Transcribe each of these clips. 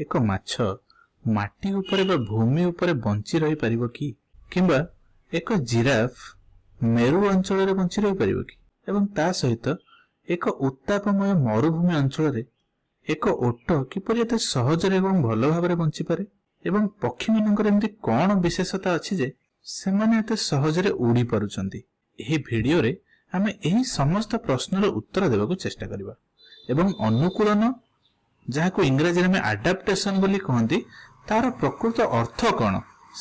ଏକ ମାଛ ମାଟି ଉପରେ ବା ଭୂମି ଉପରେ ବଞ୍ଚି ରହିପାରିବ କି? କିମ୍ବା ଏକ ଜିରାଫ ମେରୁ ଅଞ୍ଚଳରେ ବଞ୍ଚି ରହିପାରିବ କି? ଏବଂ ତା ସହିତ ଏକ ଉତ୍ତାପମୟ ମରୁଭୂମି ଅଞ୍ଚଳରେ ଏକ ଓଟ କିପରି ଏତେ ସହଜରେ ଏବଂ ଭଲ ଭାବରେ ବଞ୍ଚିପାରେ? ଏବଂ ପକ୍ଷୀମାନଙ୍କର ଏମିତି କଣ ବିଶେଷତା ଅଛି ଯେ ସେମାନେ ଏତେ ସହଜରେ ଉଡ଼ି ପାରୁଛନ୍ତି? ଏହି ଭିଡିଓରେ ଆମେ ଏହି ସମସ୍ତ ପ୍ରଶ୍ନର ଉତ୍ତର ଦେବାକୁ ଚେଷ୍ଟା କରିବା ଏବଂ ଅନୁକୂଳନ, ଯାହାକୁ ଇଂରାଜୀରେ ଆମେ ଆଡାପ୍ଟେସନ ବୋଲି କହନ୍ତି, ତାର ପ୍ରକୃତ ଅର୍ଥ କଣ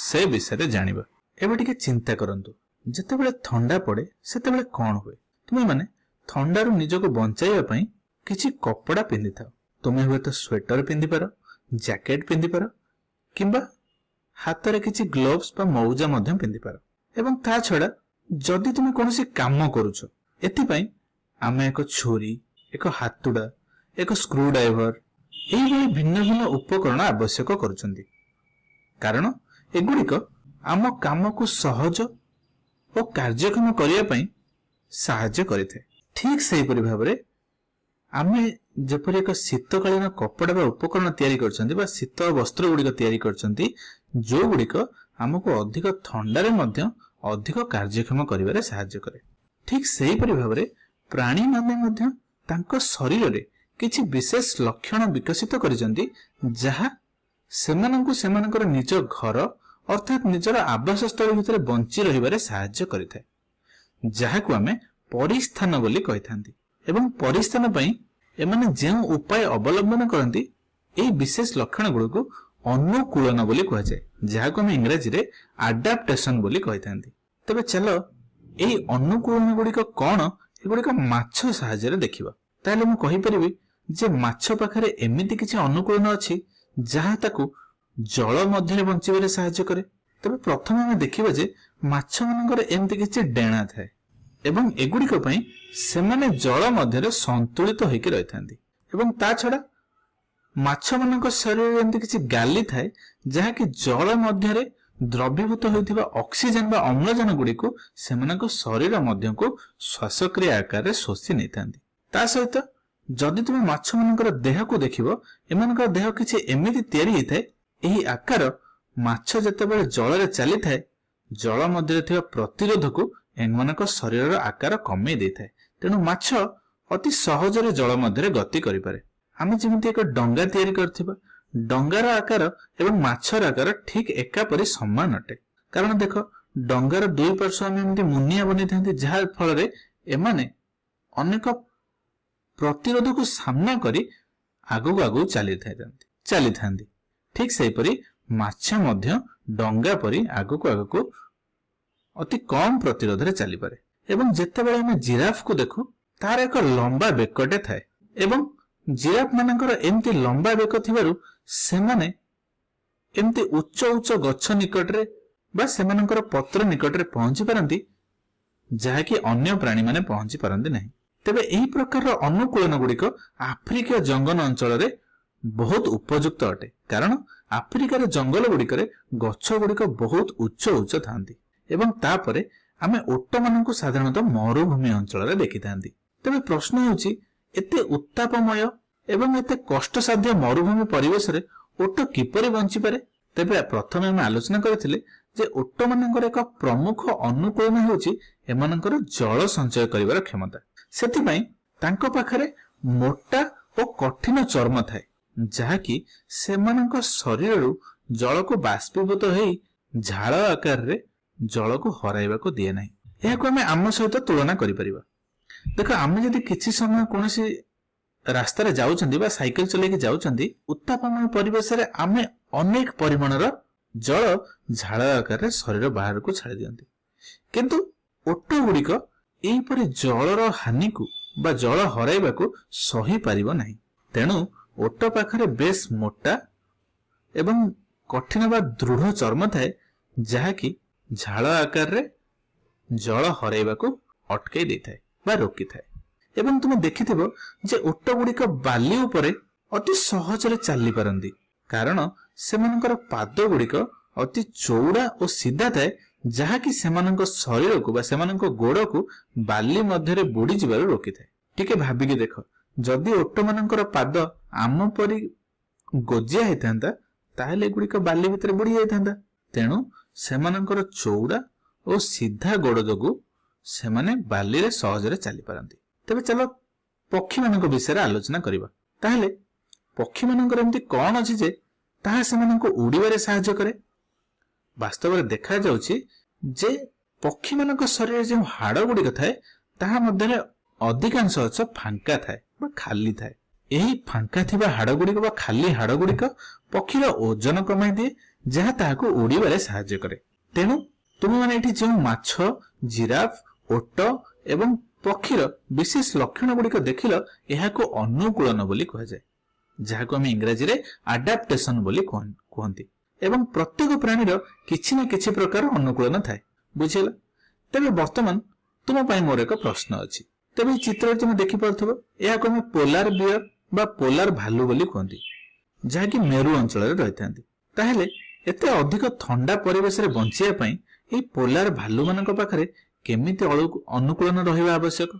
ସେ ବିଷୟରେ ଜାଣିବା। ଏବେ ଟିକେ ଚିନ୍ତା କରନ୍ତୁ, ଯେତେବେଳେ ଥଣ୍ଡା ପଡେ ସେତେବେଳେ କଣ ହୁଏ? ତୁମେ ମାନେ ଥଣ୍ଡାରୁ ନିଜକୁ ବଞ୍ଚାଇବା ପାଇଁ କିଛି କପଡା ପିନ୍ଧିଥାଅ। ତୁମେ ହୁଏତ ସ୍ୱେଟର ପିନ୍ଧିପାର, ଜ୍ୟାକେଟ ପିନ୍ଧିପାର କିମ୍ବା ହାତରେ କିଛି ଗ୍ଲୋଭ୍ସ ବା ମୌଜା ମଧ୍ୟ ପିନ୍ଧିପାର। ଏବଂ ତା ଛଡା ଯଦି ତୁମେ କୌଣସି କାମ କରୁଛ, ଏଥିପାଇଁ ଆମେ ଏକ ଛୁରୀ, ଏକ ହାତୁଡା, ଏକ ସ୍କ୍ରୁ ଡ୍ରାଇଭର ଏଇଭଳି ଭିନ୍ନ ଭିନ୍ନ ଉପକରଣ ଆବଶ୍ୟକ କରୁଛନ୍ତି, କାରଣ ଏଗୁଡିକ ଆମ କାମକୁ ସହଜ ଓ କାର୍ଯ୍ୟକ୍ଷମ କରିବା ପାଇଁ ସାହାଯ୍ୟ କରିଥାଏ। ଠିକ୍ ସେହିପରି ଭାବରେ ଆମେ ଯେପରି ଏକ ଶୀତକାଳୀନ କପଡା ବା ଉପକରଣ ତିଆରି କରିଛନ୍ତି ବା ଶୀତ ବସ୍ତ୍ର ଗୁଡିକ ତିଆରି କରିଛନ୍ତି, ଯୋଉଗୁଡିକ ଆମକୁ ଅଧିକ ଥଣ୍ଡାରେ ମଧ୍ୟ ଅଧିକ କାର୍ଯ୍ୟକ୍ଷମ କରିବାରେ ସାହାଯ୍ୟ କରେ। ଠିକ୍ ସେହିପରି ଭାବରେ ପ୍ରାଣୀମାନେ ମଧ୍ୟ ତାଙ୍କ ଶରୀରରେ କିଛି ବିଶେଷ ଲକ୍ଷଣ ବିକଶିତ କରିଛନ୍ତି, ଯାହା ସେମାନଙ୍କୁ ସେମାନଙ୍କର ନିଜ ଘର ଅର୍ଥାତ୍ ନିଜର ଆବାସସ୍ଥଳୀ ଭିତରେ ବଞ୍ଚି ରହିବାରେ ସାହାଯ୍ୟ କରିଥାଏ, ଯାହାକୁ ଆମେ ପରିସ୍ଥାନ ବୋଲି କହିଥାନ୍ତି। ଏବଂ ପରିସ୍ଥାନ ପାଇଁ ଏମାନେ ଯେଉଁ ଉପାୟ ଅବଲମ୍ବନ କରନ୍ତି, ଏହି ବିଶେଷ ଲକ୍ଷଣ ଗୁଡିକୁ ଅନୁକୂଳନ ବୋଲି କୁହାଯାଏ, ଯାହାକୁ ଆମେ ଇଂରାଜୀରେ ଆଡାପ୍ଟେସନ ବୋଲି କହିଥାନ୍ତି। ତେବେ ଚାଲ ଏହି ଅନୁକୂଳନ ଗୁଡିକ କଣ, ଏଗୁଡିକ ମାଛ ସାହାଯ୍ୟରେ ଦେଖିବା। ତାହେଲେ ମୁଁ କହିପାରିବି ଯେ ମାଛ ପାଖରେ ଏମିତି କିଛି ଅନୁକୂଳନ ଅଛି ଯାହା ତାକୁ ଜଳ ମଧ୍ୟରେ ବଞ୍ଚିବାରେ ସାହାଯ୍ୟ କରେ। ତେବେ ପ୍ରଥମେ ଆମେ ଦେଖିବା ଯେ ମାଛ ମାନଙ୍କର ଏମିତି କିଛି ଡେଣା ଥାଏ ଏବଂ ଏଗୁଡିକ ପାଇଁ ସେମାନେ ଜଳ ମଧ୍ୟରେ ସନ୍ତୁଳିତ ହୋଇକି ରହିଥାନ୍ତି। ଏବଂ ତା ଛଡା ମାଛ ମାନଙ୍କ ଶରୀରରେ ଏମିତି କିଛି ଗାଲି ଥାଏ, ଯାହାକି ଜଳ ମଧ୍ୟରେ ଦ୍ରବୀଭୂତ ହୋଇଥିବା ଅକ୍ସିଜେନ ବା ଅମ୍ଳଜାନ ଗୁଡିକୁ ସେମାନଙ୍କ ଶରୀର ମଧ୍ୟକୁ ଶ୍ୱାସକ୍ରିୟା ଆକାରରେ ଶୋଷି ନେଇଥାନ୍ତି। ତା ସହିତ ଯଦି ତୁମେ ମାଛ ମାନଙ୍କର ଦେହକୁ ଦେଖିବ, ଏମାନଙ୍କର ଦେହ କିଛି ଏମିତି ତିଆରି ହେଇଥାଏ, ଏହି ଆକାର ମାଛ ଯେତେବେଳେ ଜଳରେ ଚାଲିଥାଏ, ଜଳ ମଧ୍ୟରେ ଥିବା ପ୍ରତିରୋଧକୁ ଏମାନଙ୍କ ଶରୀରର ଆକାର କମେଇ ଦେଇଥାଏ। ତେଣୁ ମାଛ ଅତି ସହଜରେ ଜଳ ମଧ୍ୟରେ ଗତି କରିପାରେ। ଆମେ ଯେମିତି ଏକ ଡଙ୍ଗା ତିଆରି କରିଥିବା, ଡଙ୍ଗାର ଆକାର ଏବଂ ମାଛର ଆକାର ଠିକ ଏକାପରି ସମାନ ଅଟେ। କାରଣ ଦେଖ, ଡଙ୍ଗାର ଦୁଇ ପାର୍ଶ୍ୱ ଆମେ ଏମିତି ମୁନିଆ ବନେଇଥାନ୍ତି, ଯାହା ଫଳରେ ଏମାନେ ଅନେକ ପ୍ରତିରୋଧକୁ ସାମ୍ନା କରି ଆଗକୁ ଆଗକୁ ଚାଲିଥାନ୍ତି। ଠିକ ସେହିପରି ମାଛ ମଧ୍ୟ ଡଙ୍ଗା ପରି ଆଗକୁ ଆଗକୁ ଅତି କମ ପ୍ରତିରୋଧରେ ଚାଲିପାରେ। ଏବଂ ଯେତେବେଳେ ଆମେ ଜିରାଫକୁ ଦେଖୁ, ତାର ଏକ ଲମ୍ବା ବେକଟେ ଥାଏ ଏବଂ ଜିରାଫ ମାନଙ୍କର ଏମିତି ଲମ୍ବା ବେକ ଥିବାରୁ ସେମାନେ ଏମିତି ଉଚ୍ଚ ଉଚ୍ଚ ଗଛ ନିକଟରେ ବା ସେମାନଙ୍କର ପତ୍ର ନିକଟରେ ପହଞ୍ଚି ପାରନ୍ତି, ଯାହାକି ଅନ୍ୟ ପ୍ରାଣୀମାନେ ପହଞ୍ଚି ପାରନ୍ତି ନାହିଁ। ତେବେ ଏହି ପ୍ରକାରର ଅନୁକୂଳନ ଗୁଡିକ ଆଫ୍ରିକୀୟ ଜଙ୍ଗଲ ଅଞ୍ଚଳରେ ବହୁତ ଉପଯୁକ୍ତ ଅଟେ, କାରଣ ଆଫ୍ରିକାର ଜଙ୍ଗଲ ଗୁଡିକରେ ଗଛ ଗୁଡିକ ବହୁତ ଉଚ୍ଚ ଉଚ୍ଚ ଥାନ୍ତି। ଏବଂ ତାପରେ ଆମେ ଓଟ ମାନଙ୍କୁ ସାଧାରଣତଃ ମରୁଭୂମି ଅଞ୍ଚଳରେ ଦେଖିଥାନ୍ତି। ତେବେ ପ୍ରଶ୍ନ ହେଉଛି, ଏତେ ଉତ୍ତାପମୟ ଏବଂ ଏତେ କଷ୍ଟସାଧ୍ୟ ମରୁଭୂମି ପରିବେଶରେ ଓଟ କିପରି ବଞ୍ଚିପାରେ? ତେବେ ପ୍ରଥମେ ଆମେ ଆଲୋଚନା କରିଥିଲେ ଯେ ଓଟ ମାନଙ୍କର ଏକ ପ୍ରମୁଖ ଅନୁକୂଳନ ହେଉଛି ଏମାନଙ୍କର ଜଳ ସଞ୍ଚୟ କରିବାର କ୍ଷମତା। ସେଥିପାଇଁ ତାଙ୍କ ପାଖରେ ମୋଟା ଓ କଠିନ ଚର୍ମ ଥାଏ, ଯାହାକି ସେମାନଙ୍କ ଶରୀରରୁ ଜଳକୁ ବାଷ୍ପୀଭୂତ ହୋଇ ଝାଳ ଆକାରରେ ଜଳକୁ ହରାଇବାକୁ ଦିଏ ନାହିଁ। ଏହାକୁ ଆମେ ଆମ ସହିତ ତୁଳନା କରିପାରିବା। ଦେଖ, ଆମେ ଯଦି କିଛି ସମୟ କୌଣସି ରାସ୍ତାରେ ଯାଉଛନ୍ତି ବା ସାଇକେଲ ଚଲେଇକି ଯାଉଛନ୍ତି, ଉତ୍ତାପମୟ ପରିବେଶରେ ଆମେ ଅନେକ ପରିମାଣର ଜଳ ଝାଳ ଆକାରରେ ଶରୀର ବାହାରକୁ ଛାଡ଼ି ଦିଅନ୍ତି, କିନ୍ତୁ ଓଟ ଗୁଡିକ ଏହିପରି ଜଳର ହାନିକୁ ବା ଜଳ ହରାଇବାକୁ ସହି ପାରିବ ନାହିଁ। ତେଣୁ ଓଟ ପାଖରେ ବେଶ ମୋଟା ଏବଂ କଠିନ ବା ଦୃଢ ଚର୍ମ ଥାଏ, ଯାହାକି ଝାଳ ଆକାରରେ ଜଳ ହରାଇବାକୁ ଅଟକାଇ ଦେଇଥାଏ ବା ରୋକିଥାଏ। ଏବଂ ତୁମେ ଦେଖିଥିବ ଯେ ଓଟ ଗୁଡିକ ବାଲି ଉପରେ ଅତି ସହଜରେ ଚାଲି ପାରନ୍ତି, କାରଣ ସେମାନଙ୍କର ପାଦ ଗୁଡିକ ଅତି ଚଉଡା ଓ ସିଧା ଥାଏ, ଯାହାକି ସେମାନଙ୍କ ଶରୀରକୁ ବା ସେମାନଙ୍କ ଗୋଡକୁ ବାଲି ମଧ୍ୟରେ ବୁଡି ଯିବାରୁ ରୋକିଥାଏ। ଟିକେ ଭାବିକି ଦେଖ, ଯଦି ଓଟ ମାନଙ୍କର ପାଦ ଆମ ପରି ଗୋଜିଆ ହେଇଥାନ୍ତା ତାହେଲେ ଏଗୁଡିକ ବାଲି ଭିତରେ ବୁଡି ଯାଇଥାନ୍ତା। ତେଣୁ ସେମାନଙ୍କର ଚଉଡା ଓ ସିଧା ଗୋଡ ଯୋଗୁ ସେମାନେ ବାଲିରେ ସହଜରେ ଚାଲିପାରନ୍ତି। ତେବେ ଚାଲ ପକ୍ଷୀମାନଙ୍କ ବିଷୟରେ ଆଲୋଚନା କରିବା। ତାହେଲେ ପକ୍ଷୀମାନଙ୍କର ଏମିତି କଣ ଅଛି ଯେ ତାହା ସେମାନଙ୍କୁ ଉଡିବାରେ ସାହାଯ୍ୟ କରେ? ବାସ୍ତବରେ ଦେଖାଯାଉଛି ଯେ ପକ୍ଷୀମାନଙ୍କ ଶରୀରରେ ଯେଉଁ ହାଡ ଗୁଡିକ ଥାଏ ତାହା ମଧ୍ୟରେ ଅଧିକାଂଶ ଅଂଶ ଫାଙ୍କା ଥାଏ ବା ଖାଲି ଥାଏ। ଏହି ଫାଙ୍କା ଥିବା ହାଡ ଗୁଡିକ ବା ଖାଲି ହାଡ ଗୁଡିକ ପକ୍ଷୀର ଓଜନ କମାଇ ଦିଏ, ଯାହା ତାହାକୁ ଉଡିବାରେ ସାହାଯ୍ୟ କରେ। ତେଣୁ ତୁମେମାନେ ଏଠି ଯେଉଁ ମାଛ, ଜିରାଫ, ଓଟ ଏବଂ ପକ୍ଷୀର ବିଶେଷ ଲକ୍ଷଣ ଗୁଡିକ ଦେଖିଲ, ଏହାକୁ ଅନୁକୂଳନ ବୋଲି କୁହାଯାଏ, ଯାହାକୁ ଆମେ ଇଂରାଜୀରେ ଆଡାପ୍ଟେସନ ବୋଲି କୁହନ୍ତି। ଏବଂ ପ୍ରତ୍ୟେକ ପ୍ରାଣୀର କିଛି ନା କିଛି ପ୍ରକାର ଅନୁକୂଳନ ଥାଏ। ବୁଝିଲା? ତେବେ ବର୍ତ୍ତମାନ ତୁମ ପାଇଁ ମୋର ଏକ ପ୍ରଶ୍ନ ଅଛି। ତେବେ ଏହି ଚିତ୍ରରେ ତୁମେ ଦେଖିପାରୁଥିବ, ଏହାକୁ ଆମେ ପୋଲାର ବିୟର ବା ପୋଲାର ଭାଲୁ ବୋଲି କୁହନ୍ତି, ଯାହାକି ମେରୁ ଅଞ୍ଚଳରେ ରହିଥାନ୍ତି। ତାହେଲେ ଏତେ ଅଧିକ ଥଣ୍ଡା ପରିବେଶରେ ବଞ୍ଚିବା ପାଇଁ ଏହି ପୋଲାର ଭାଲୁ ମାନଙ୍କ ପାଖରେ କେମିତି ଅନୁକୂଳନ ରହିବା ଆବଶ୍ୟକ?